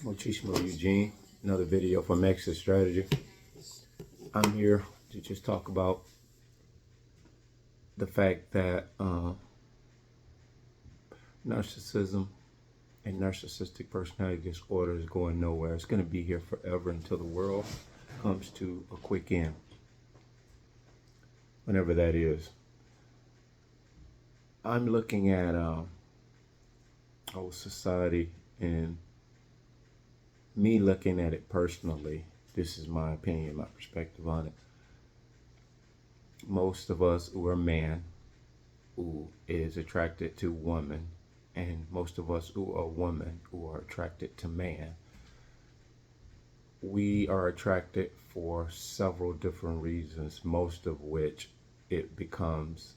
Mochismo Eugene, another video from Exit Strategy. I'm here to just talk about the fact that narcissism and narcissistic personality disorder is going nowhere. It's going to be here forever until the world comes to a quick end, whenever that is. I'm looking at our society, and me looking at it personally, this is my opinion, my perspective on it. Most of us who are man who is attracted to woman, and most of us who are woman who are attracted to man, we are attracted for several different reasons, most of which it comes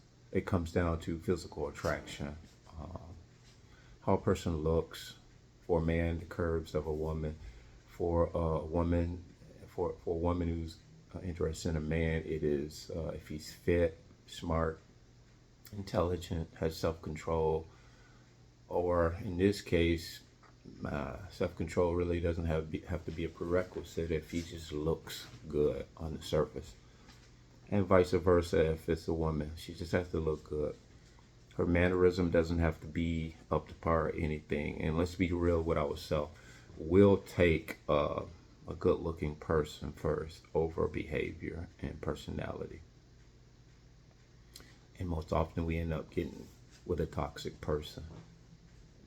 down to physical attraction. How a person looks. For a man, the curves of a woman. For a woman, for a woman who's interested in a man, it is if he's fit, smart, intelligent, has self-control, or in this case, self-control really doesn't have to be a prerequisite if he just looks good on the surface. And vice versa, if it's a woman, she just has to look good. Her mannerism doesn't have to be up to par or anything. And let's be real with ourselves. We'll take a good-looking person first over behavior and personality. And most often we end up getting with a toxic person,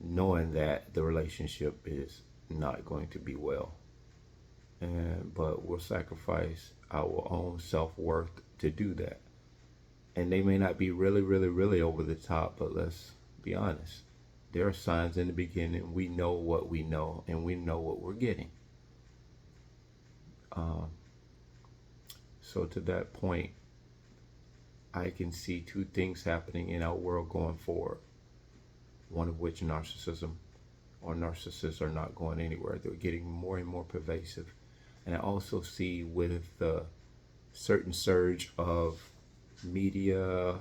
knowing that the relationship is not going to be well. But we'll sacrifice our own self-worth to do that. And they may not be really over the top, but let's be honest. There are signs in the beginning. We know what we know, and we know what we're getting. So to that point, I can see two things happening in our world going forward. One of which narcissism or narcissists are not going anywhere. They're getting more and more pervasive. And I also see with the certain surge of media,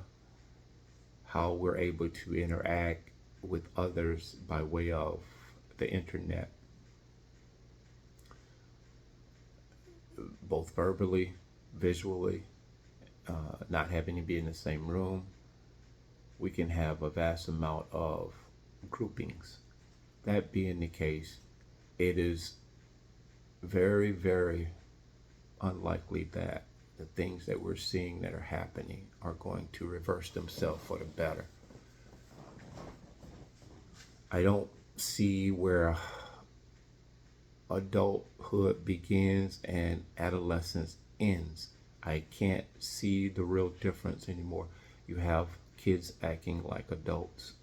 how we're able to interact with others by way of the internet, both verbally, visually, not having to be in the same room. We can have a vast amount of groupings. That being the case, it is very unlikely that the things that we're seeing that are happening are going to reverse themselves for the better. I don't see where adulthood begins and adolescence ends. I can't see the real difference anymore. You have kids acting like adults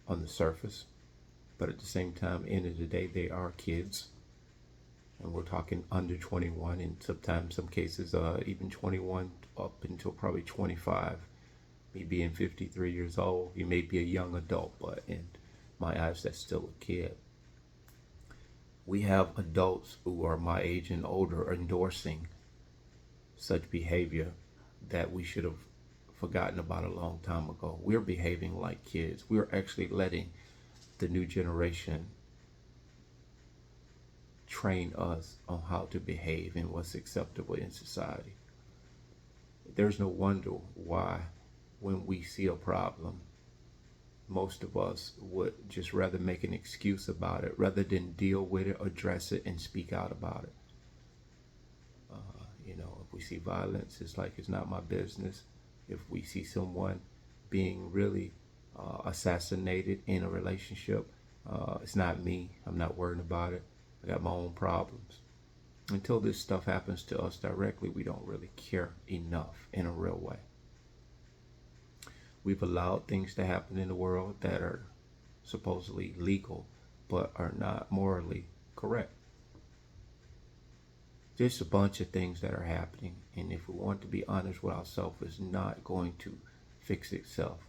on the surface, but at the same time, end of the day, they are kids. And we're talking under 21, and sometimes, some cases, even 21 up until probably 25. Me being 53 years old, you may be a young adult, but in my eyes, that's still a kid. We have adults who are my age and older endorsing such behavior that we should have forgotten about a long time ago. We're behaving like kids. We're actually letting the new generation train us on how to behave and what's acceptable in society. There's no wonder why when we see a problem, most of us would just rather make an excuse about it rather than deal with it, address it, and speak out about it. If we see violence, it's like it's not my business. If we see someone being really assassinated in a relationship, it's not me. I'm not worried about it. I got my own problems. Until this stuff happens to us directly, we don't really care enough in a real way. We've allowed things to happen in the world that are supposedly legal, but are not morally correct. There's a bunch of things that are happening, and if we want to be honest with ourselves, it's not going to fix itself.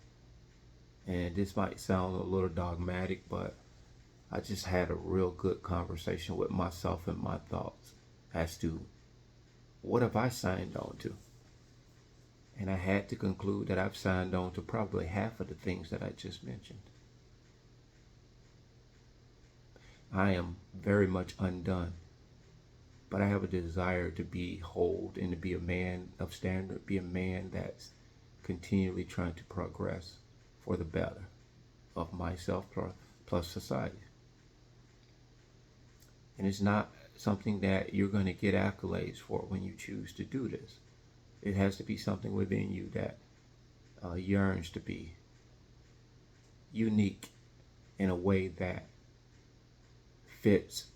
And this might sound a little dogmatic, but I just had a real good conversation with myself and my thoughts as to what have I signed on to? And I had to conclude that I've signed on to probably half of the things that I just mentioned. I am very much undone, but I have a desire to be whole and to be a man of standard, be a man that's continually trying to progress for the better of myself plus society. And it's not something that you're going to get accolades for when you choose to do this. It has to be something within you that yearns to be unique in a way that fits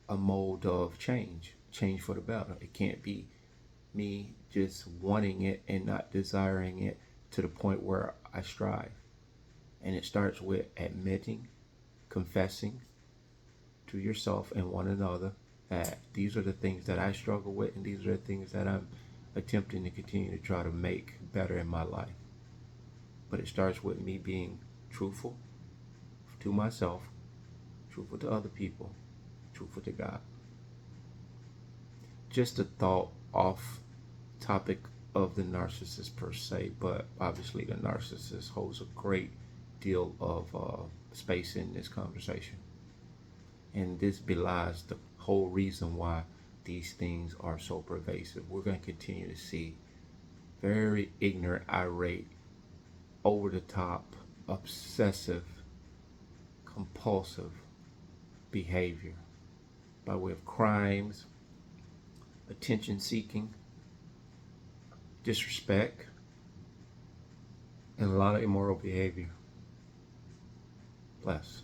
a mold of change for the better. It can't be me just wanting it and not desiring it to the point where I strive. And it starts with admitting, confessing to yourself and one another that these are the things that I struggle with and these are the things that I'm attempting to continue to try to make better in my life. But it starts with me being truthful to myself, truthful to other people, truthful to God. Just a thought off topic of the narcissist per se, but obviously the narcissist holds a great deal of space in this conversation. And this belies the whole reason why these things are so pervasive. We're going to continue to see very ignorant, irate, over the top, obsessive, compulsive behavior by way of crimes, attention seeking, disrespect, and a lot of immoral behavior. Bless.